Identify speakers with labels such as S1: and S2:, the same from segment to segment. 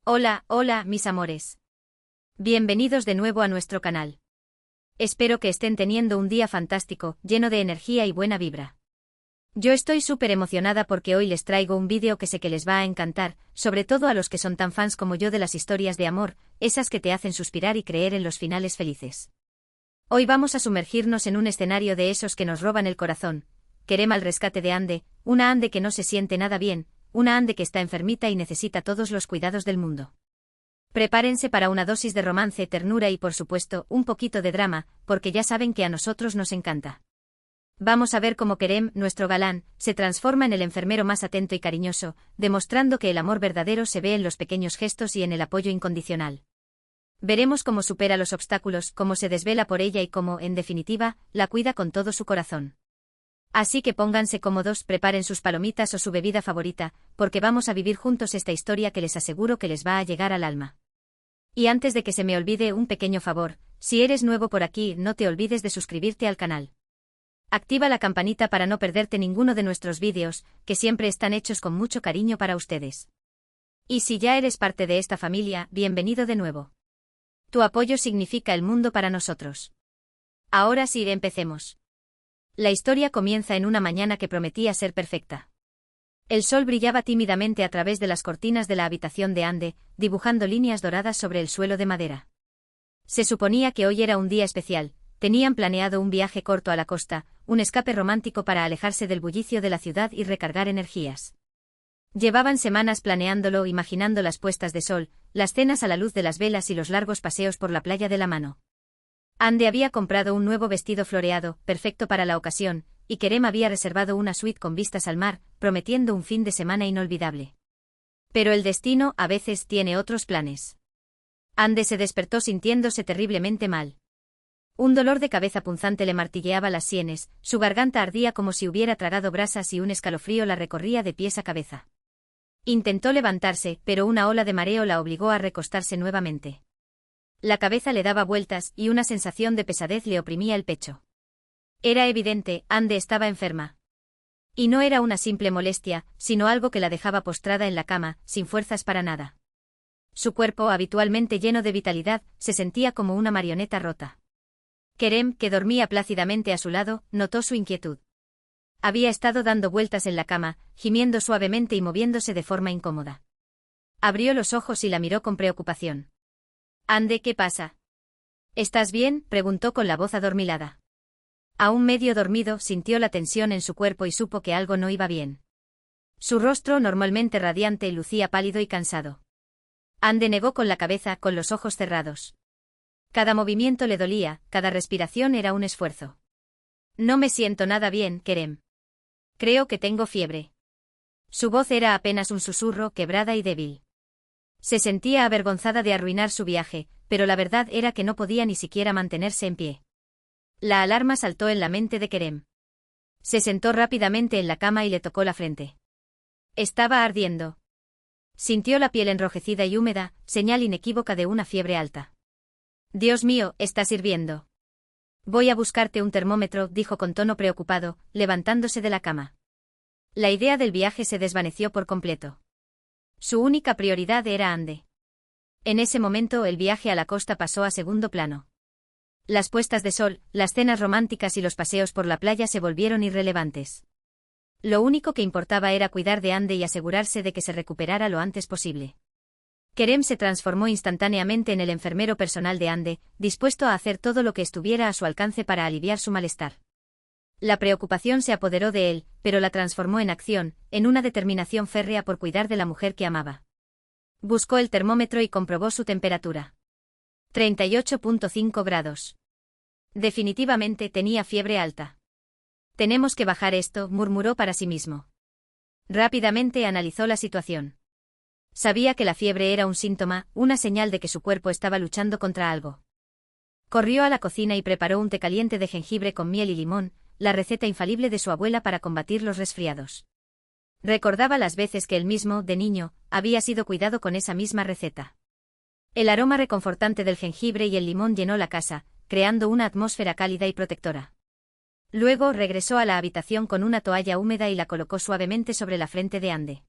S1: Hola, hola, mis amores. Bienvenidos de nuevo a nuestro canal. Espero que estén teniendo un día fantástico, lleno de energía y buena vibra. Yo estoy súper emocionada porque hoy les traigo un vídeo que sé que les va a encantar, sobre todo a los que son tan fans como yo de las historias de amor, esas que te hacen suspirar y creer en los finales felices. Hoy vamos a sumergirnos en un escenario de esos que nos roban el corazón. Kerem al rescate de Ande, una Ande que no se siente nada bien, una Ande que está enfermita y necesita todos los cuidados del mundo. Prepárense para una dosis de romance, ternura y por supuesto, un poquito de drama, porque ya saben que a nosotros nos encanta. Vamos a ver cómo Kerem, nuestro galán, se transforma en el enfermero más atento y cariñoso, demostrando que el amor verdadero se ve en los pequeños gestos y en el apoyo incondicional. Veremos cómo supera los obstáculos, cómo se desvela por ella y cómo, en definitiva, la cuida con todo su corazón. Así que pónganse cómodos, preparen sus palomitas o su bebida favorita, porque vamos a vivir juntos esta historia que les aseguro que les va a llegar al alma. Y antes de que se me olvide, un pequeño favor: si eres nuevo por aquí, no te olvides de suscribirte al canal. Activa la campanita para no perderte ninguno de nuestros vídeos, que siempre están hechos con mucho cariño para ustedes. Y si ya eres parte de esta familia, bienvenido de nuevo. Tu apoyo significa el mundo para nosotros. Ahora sí, empecemos. La historia comienza en una mañana que prometía ser perfecta. El sol brillaba tímidamente a través de las cortinas de la habitación de Ande, dibujando líneas doradas sobre el suelo de madera. Se suponía que hoy era un día especial, tenían planeado un viaje corto a la costa, un escape romántico para alejarse del bullicio de la ciudad y recargar energías. Llevaban semanas planeándolo, imaginando las puestas de sol, las cenas a la luz de las velas y los largos paseos por la playa de la mano. Ande había comprado un nuevo vestido floreado, perfecto para la ocasión, y Kerem había reservado una suite con vistas al mar, prometiendo un fin de semana inolvidable. Pero el destino, a veces, tiene otros planes. Ande se despertó sintiéndose terriblemente mal. Un dolor de cabeza punzante le martilleaba las sienes, su garganta ardía como si hubiera tragado brasas y un escalofrío la recorría de pies a cabeza. Intentó levantarse, pero una ola de mareo la obligó a recostarse nuevamente. La cabeza le daba vueltas y una sensación de pesadez le oprimía el pecho. Era evidente, Ande estaba enferma. Y no era una simple molestia, sino algo que la dejaba postrada en la cama, sin fuerzas para nada. Su cuerpo, habitualmente lleno de vitalidad, se sentía como una marioneta rota. Kerem, que dormía plácidamente a su lado, notó su inquietud. Había estado dando vueltas en la cama, gimiendo suavemente y moviéndose de forma incómoda. Abrió los ojos y la miró con preocupación. «Ande, ¿qué pasa?» «¿Estás bien?», preguntó con la voz adormilada. Aún medio dormido, sintió la tensión en su cuerpo y supo que algo no iba bien. Su rostro, normalmente radiante, lucía pálido y cansado. Ande negó con la cabeza, con los ojos cerrados. Cada movimiento le dolía, cada respiración era un esfuerzo. «No me siento nada bien, Kerem. Creo que tengo fiebre». Su voz era apenas un susurro, quebrada y débil. Se sentía avergonzada de arruinar su viaje, pero la verdad era que no podía ni siquiera mantenerse en pie. La alarma saltó en la mente de Kerem. Se sentó rápidamente en la cama y le tocó la frente. Estaba ardiendo. Sintió la piel enrojecida y húmeda, señal inequívoca de una fiebre alta. «Dios mío, estás hirviendo». «Voy a buscarte un termómetro», dijo con tono preocupado, levantándose de la cama. La idea del viaje se desvaneció por completo. Su única prioridad era Ande. En ese momento el viaje a la costa pasó a segundo plano. Las puestas de sol, las cenas románticas y los paseos por la playa se volvieron irrelevantes. Lo único que importaba era cuidar de Ande y asegurarse de que se recuperara lo antes posible. Kerem se transformó instantáneamente en el enfermero personal de Ande, dispuesto a hacer todo lo que estuviera a su alcance para aliviar su malestar. La preocupación se apoderó de él, pero la transformó en acción, en una determinación férrea por cuidar de la mujer que amaba. Buscó el termómetro y comprobó su temperatura. 38.5 grados. Definitivamente tenía fiebre alta. «Tenemos que bajar esto», murmuró para sí mismo. Rápidamente analizó la situación. Sabía que la fiebre era un síntoma, una señal de que su cuerpo estaba luchando contra algo. Corrió a la cocina y preparó un té caliente de jengibre con miel y limón, la receta infalible de su abuela para combatir los resfriados. Recordaba las veces que él mismo, de niño, había sido cuidado con esa misma receta. El aroma reconfortante del jengibre y el limón llenó la casa, creando una atmósfera cálida y protectora. Luego regresó a la habitación con una toalla húmeda y la colocó suavemente sobre la frente de Ande.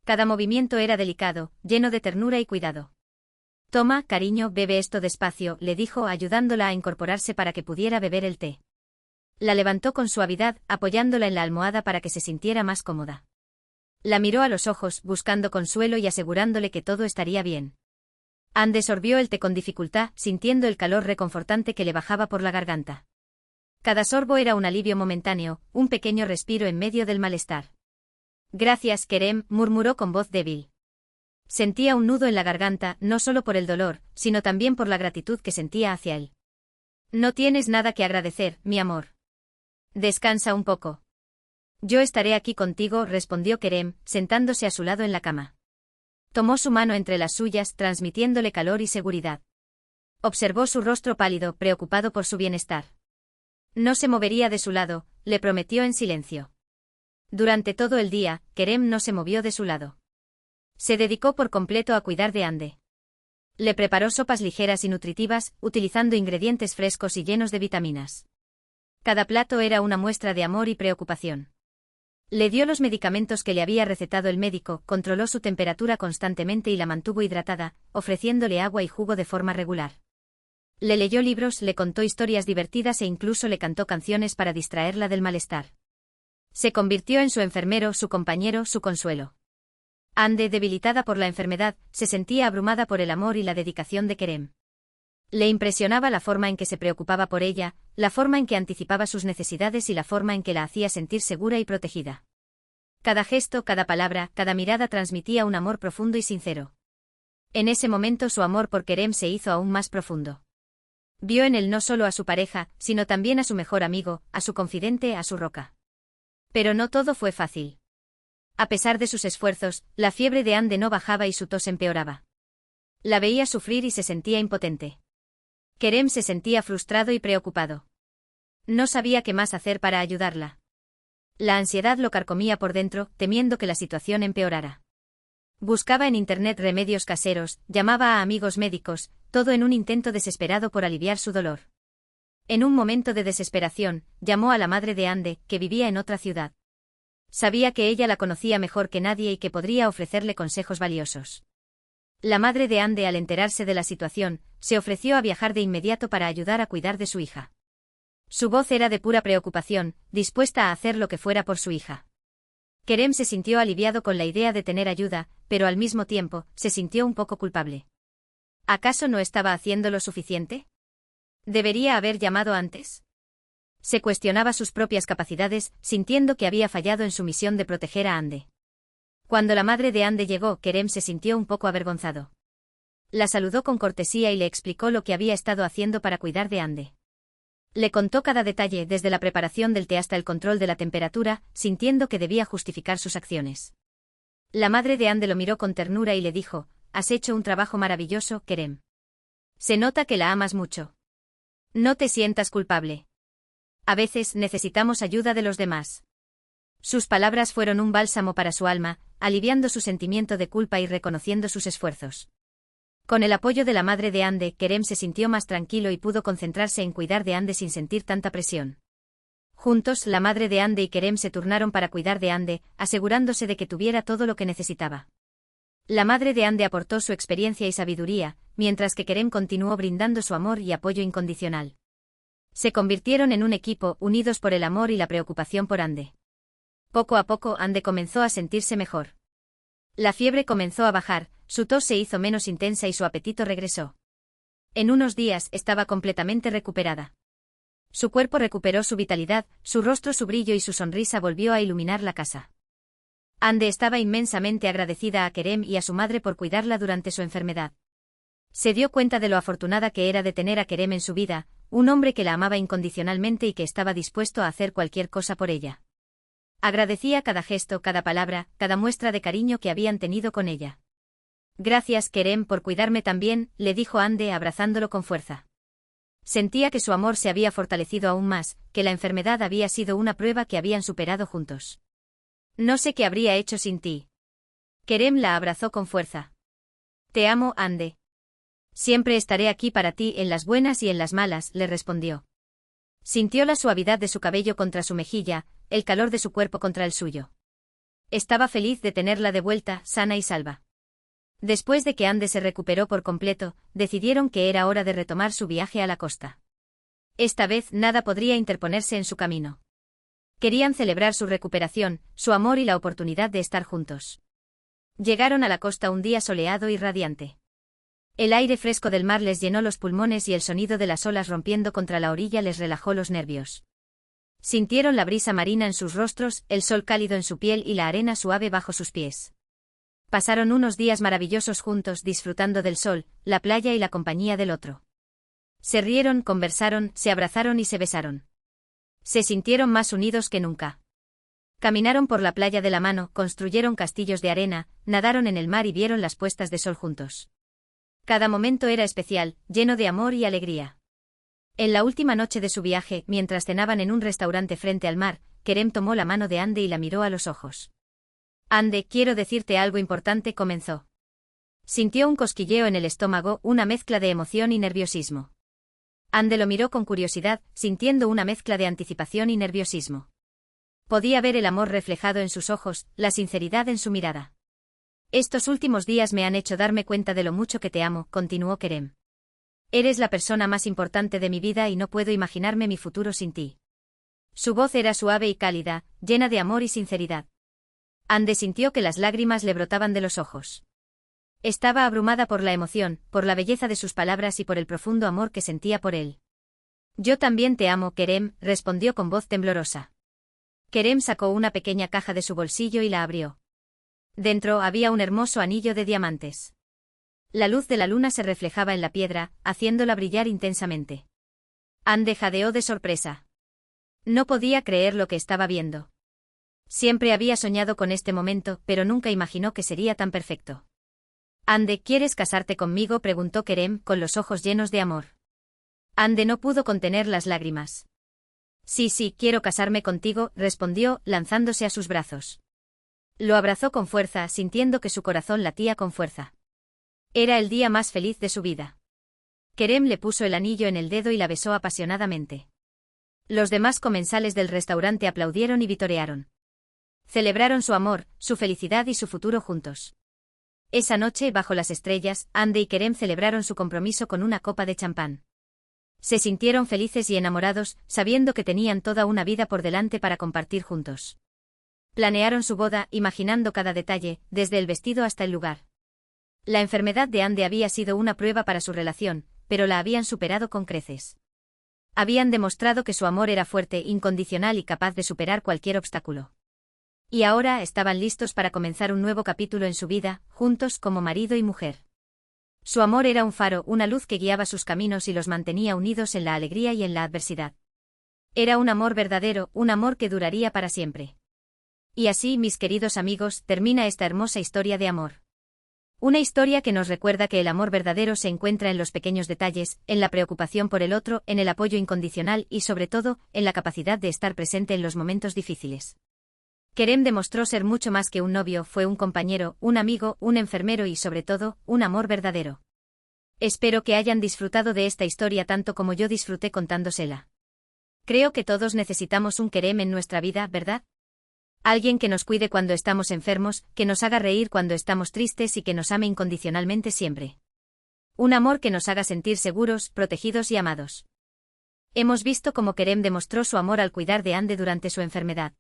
S1: Cada movimiento era delicado, lleno de ternura y cuidado. Toma, cariño, bebe esto despacio, le dijo ayudándola a incorporarse para que pudiera beber el té. La levantó con suavidad, apoyándola en la almohada para que se sintiera más cómoda. La miró a los ojos, buscando consuelo y asegurándole que todo estaría bien. Ande sorbió el té con dificultad, sintiendo el calor reconfortante que le bajaba por la garganta. Cada sorbo era un alivio momentáneo, un pequeño respiro en medio del malestar. Gracias, Kerem, murmuró con voz débil. Sentía un nudo en la garganta, no solo por el dolor, sino también por la gratitud que sentía hacia él. No tienes nada que agradecer, mi amor. Descansa un poco. Yo estaré aquí contigo, respondió Kerem, sentándose a su lado en la cama. Tomó su mano entre las suyas, transmitiéndole calor y seguridad. Observó su rostro pálido, preocupado por su bienestar. No se movería de su lado, le prometió en silencio. Durante todo el día, Kerem no se movió de su lado. Se dedicó por completo a cuidar de Ande. Le preparó sopas ligeras y nutritivas, utilizando ingredientes frescos y llenos de vitaminas. Cada plato era una muestra de amor y preocupación. Le dio los medicamentos que le había recetado el médico, controló su temperatura constantemente y la mantuvo hidratada, ofreciéndole agua y jugo de forma regular. Le leyó libros, le contó historias divertidas e incluso le cantó canciones para distraerla del malestar. Se convirtió en su enfermero, su compañero, su consuelo. Ande, debilitada por la enfermedad, se sentía abrumada por el amor y la dedicación de Kerem. Le impresionaba la forma en que se preocupaba por ella, la forma en que anticipaba sus necesidades y la forma en que la hacía sentir segura y protegida. Cada gesto, cada palabra, cada mirada transmitía un amor profundo y sincero. En ese momento su amor por Kerem se hizo aún más profundo. Vio en él no solo a su pareja, sino también a su mejor amigo, a su confidente, a su roca. Pero no todo fue fácil. A pesar de sus esfuerzos, la fiebre de Ande no bajaba y su tos empeoraba. La veía sufrir y se sentía impotente. Kerem se sentía frustrado y preocupado. No sabía qué más hacer para ayudarla. La ansiedad lo carcomía por dentro, temiendo que la situación empeorara. Buscaba en internet remedios caseros, llamaba a amigos médicos, todo en un intento desesperado por aliviar su dolor. En un momento de desesperación, llamó a la madre de Ande, que vivía en otra ciudad. Sabía que ella la conocía mejor que nadie y que podría ofrecerle consejos valiosos. La madre de Ande, al enterarse de la situación, se ofreció a viajar de inmediato para ayudar a cuidar de su hija. Su voz era de pura preocupación, dispuesta a hacer lo que fuera por su hija. Kerem se sintió aliviado con la idea de tener ayuda, pero al mismo tiempo, se sintió un poco culpable. ¿Acaso no estaba haciendo lo suficiente? ¿Debería haber llamado antes? Se cuestionaba sus propias capacidades, sintiendo que había fallado en su misión de proteger a Ande. Cuando la madre de Ande llegó, Kerem se sintió un poco avergonzado. La saludó con cortesía y le explicó lo que había estado haciendo para cuidar de Ande. Le contó cada detalle, desde la preparación del té hasta el control de la temperatura, sintiendo que debía justificar sus acciones. La madre de Ande lo miró con ternura y le dijo: «Has hecho un trabajo maravilloso, Kerem. Se nota que la amas mucho. No te sientas culpable. A veces necesitamos ayuda de los demás». Sus palabras fueron un bálsamo para su alma, aliviando su sentimiento de culpa y reconociendo sus esfuerzos. Con el apoyo de la madre de Ande, Kerem se sintió más tranquilo y pudo concentrarse en cuidar de Ande sin sentir tanta presión. Juntos, la madre de Ande y Kerem se turnaron para cuidar de Ande, asegurándose de que tuviera todo lo que necesitaba. La madre de Ande aportó su experiencia y sabiduría, mientras que Kerem continuó brindando su amor y apoyo incondicional. Se convirtieron en un equipo, unidos por el amor y la preocupación por Ande. Poco a poco, Ande comenzó a sentirse mejor. La fiebre comenzó a bajar, su tos se hizo menos intensa y su apetito regresó. En unos días, estaba completamente recuperada. Su cuerpo recuperó su vitalidad, su rostro, su brillo y su sonrisa volvió a iluminar la casa. Ande estaba inmensamente agradecida a Kerem y a su madre por cuidarla durante su enfermedad. Se dio cuenta de lo afortunada que era de tener a Kerem en su vida, un hombre que la amaba incondicionalmente y que estaba dispuesto a hacer cualquier cosa por ella. Agradecía cada gesto, cada palabra, cada muestra de cariño que habían tenido con ella. «Gracias, Kerem, por cuidarme también», le dijo Ande abrazándolo con fuerza. Sentía que su amor se había fortalecido aún más, que la enfermedad había sido una prueba que habían superado juntos. «No sé qué habría hecho sin ti». Kerem la abrazó con fuerza. «Te amo, Ande. Siempre estaré aquí para ti en las buenas y en las malas», le respondió. Sintió la suavidad de su cabello contra su mejilla, el calor de su cuerpo contra el suyo. Estaba feliz de tenerla de vuelta, sana y salva. Después de que Ande se recuperó por completo, decidieron que era hora de retomar su viaje a la costa. Esta vez nada podría interponerse en su camino. Querían celebrar su recuperación, su amor y la oportunidad de estar juntos. Llegaron a la costa un día soleado y radiante. El aire fresco del mar les llenó los pulmones y el sonido de las olas rompiendo contra la orilla les relajó los nervios. Sintieron la brisa marina en sus rostros, el sol cálido en su piel y la arena suave bajo sus pies. Pasaron unos días maravillosos juntos disfrutando del sol, la playa y la compañía del otro. Se rieron, conversaron, se abrazaron y se besaron. Se sintieron más unidos que nunca. Caminaron por la playa de la mano, construyeron castillos de arena, nadaron en el mar y vieron las puestas de sol juntos. Cada momento era especial, lleno de amor y alegría. En la última noche de su viaje, mientras cenaban en un restaurante frente al mar, Kerem tomó la mano de Ande y la miró a los ojos. Ande, quiero decirte algo importante, comenzó. Sintió un cosquilleo en el estómago, una mezcla de emoción y nerviosismo. Ande lo miró con curiosidad, sintiendo una mezcla de anticipación y nerviosismo. Podía ver el amor reflejado en sus ojos, la sinceridad en su mirada. Estos últimos días me han hecho darme cuenta de lo mucho que te amo, continuó Kerem. Eres la persona más importante de mi vida y no puedo imaginarme mi futuro sin ti. Su voz era suave y cálida, llena de amor y sinceridad. Ande sintió que las lágrimas le brotaban de los ojos. Estaba abrumada por la emoción, por la belleza de sus palabras y por el profundo amor que sentía por él. Yo también te amo, Kerem, respondió con voz temblorosa. Kerem sacó una pequeña caja de su bolsillo y la abrió. Dentro había un hermoso anillo de diamantes. La luz de la luna se reflejaba en la piedra, haciéndola brillar intensamente. Ande jadeó de sorpresa. No podía creer lo que estaba viendo. Siempre había soñado con este momento, pero nunca imaginó que sería tan perfecto. Ande, ¿quieres casarte conmigo?, preguntó Kerem, con los ojos llenos de amor. Ande no pudo contener las lágrimas. Sí, quiero casarme contigo, respondió, lanzándose a sus brazos. Lo abrazó con fuerza, sintiendo que su corazón latía con fuerza. Era el día más feliz de su vida. Kerem le puso el anillo en el dedo y la besó apasionadamente. Los demás comensales del restaurante aplaudieron y vitorearon. Celebraron su amor, su felicidad y su futuro juntos. Esa noche, bajo las estrellas, Ande y Kerem celebraron su compromiso con una copa de champán. Se sintieron felices y enamorados, sabiendo que tenían toda una vida por delante para compartir juntos. Planearon su boda, imaginando cada detalle, desde el vestido hasta el lugar. La enfermedad de Ande había sido una prueba para su relación, pero la habían superado con creces. Habían demostrado que su amor era fuerte, incondicional y capaz de superar cualquier obstáculo. Y ahora estaban listos para comenzar un nuevo capítulo en su vida, juntos como marido y mujer. Su amor era un faro, una luz que guiaba sus caminos y los mantenía unidos en la alegría y en la adversidad. Era un amor verdadero, un amor que duraría para siempre. Y así, mis queridos amigos, termina esta hermosa historia de amor. Una historia que nos recuerda que el amor verdadero se encuentra en los pequeños detalles, en la preocupación por el otro, en el apoyo incondicional y, sobre todo, en la capacidad de estar presente en los momentos difíciles. Kerem demostró ser mucho más que un novio, fue un compañero, un amigo, un enfermero y, sobre todo, un amor verdadero. Espero que hayan disfrutado de esta historia tanto como yo disfruté contándosela. Creo que todos necesitamos un Kerem en nuestra vida, ¿verdad? Alguien que nos cuide cuando estamos enfermos, que nos haga reír cuando estamos tristes y que nos ame incondicionalmente siempre. Un amor que nos haga sentir seguros, protegidos y amados. Hemos visto cómo Kerem demostró su amor al cuidar de Ande durante su enfermedad.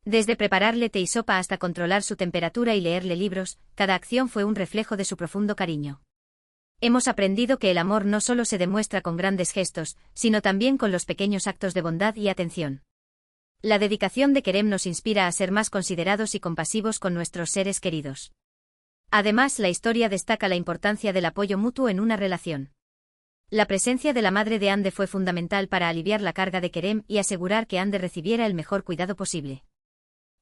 S1: Desde prepararle té y sopa hasta controlar su temperatura y leerle libros, cada acción fue un reflejo de su profundo cariño. Hemos aprendido que el amor no solo se demuestra con grandes gestos, sino también con los pequeños actos de bondad y atención. La dedicación de Kerem nos inspira a ser más considerados y compasivos con nuestros seres queridos. Además, la historia destaca la importancia del apoyo mutuo en una relación. La presencia de la madre de Ande fue fundamental para aliviar la carga de Kerem y asegurar que Ande recibiera el mejor cuidado posible.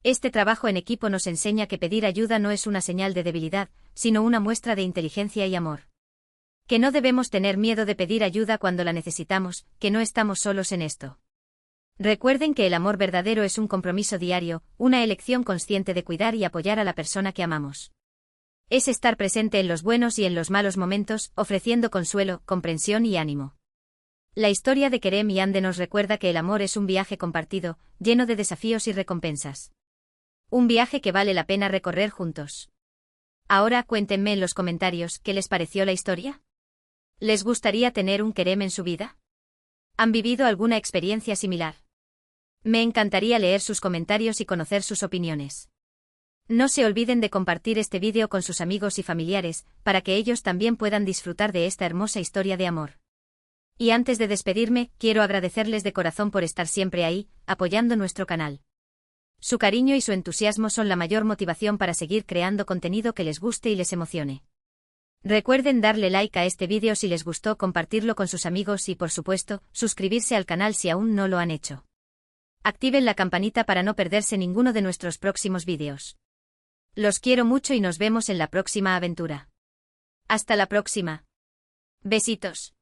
S1: Este trabajo en equipo nos enseña que pedir ayuda no es una señal de debilidad, sino una muestra de inteligencia y amor. Que no debemos tener miedo de pedir ayuda cuando la necesitamos, que no estamos solos en esto. Recuerden que el amor verdadero es un compromiso diario, una elección consciente de cuidar y apoyar a la persona que amamos. Es estar presente en los buenos y en los malos momentos, ofreciendo consuelo, comprensión y ánimo. La historia de Kerem y Ande nos recuerda que el amor es un viaje compartido, lleno de desafíos y recompensas. Un viaje que vale la pena recorrer juntos. Ahora cuéntenme en los comentarios qué les pareció la historia. ¿Les gustaría tener un Kerem en su vida? ¿Han vivido alguna experiencia similar? Me encantaría leer sus comentarios y conocer sus opiniones. No se olviden de compartir este vídeo con sus amigos y familiares, para que ellos también puedan disfrutar de esta hermosa historia de amor. Y antes de despedirme, quiero agradecerles de corazón por estar siempre ahí, apoyando nuestro canal. Su cariño y su entusiasmo son la mayor motivación para seguir creando contenido que les guste y les emocione. Recuerden darle like a este vídeo si les gustó, compartirlo con sus amigos y, por supuesto, suscribirse al canal si aún no lo han hecho. Activen la campanita para no perderse ninguno de nuestros próximos vídeos. Los quiero mucho y nos vemos en la próxima aventura. Hasta la próxima. Besitos.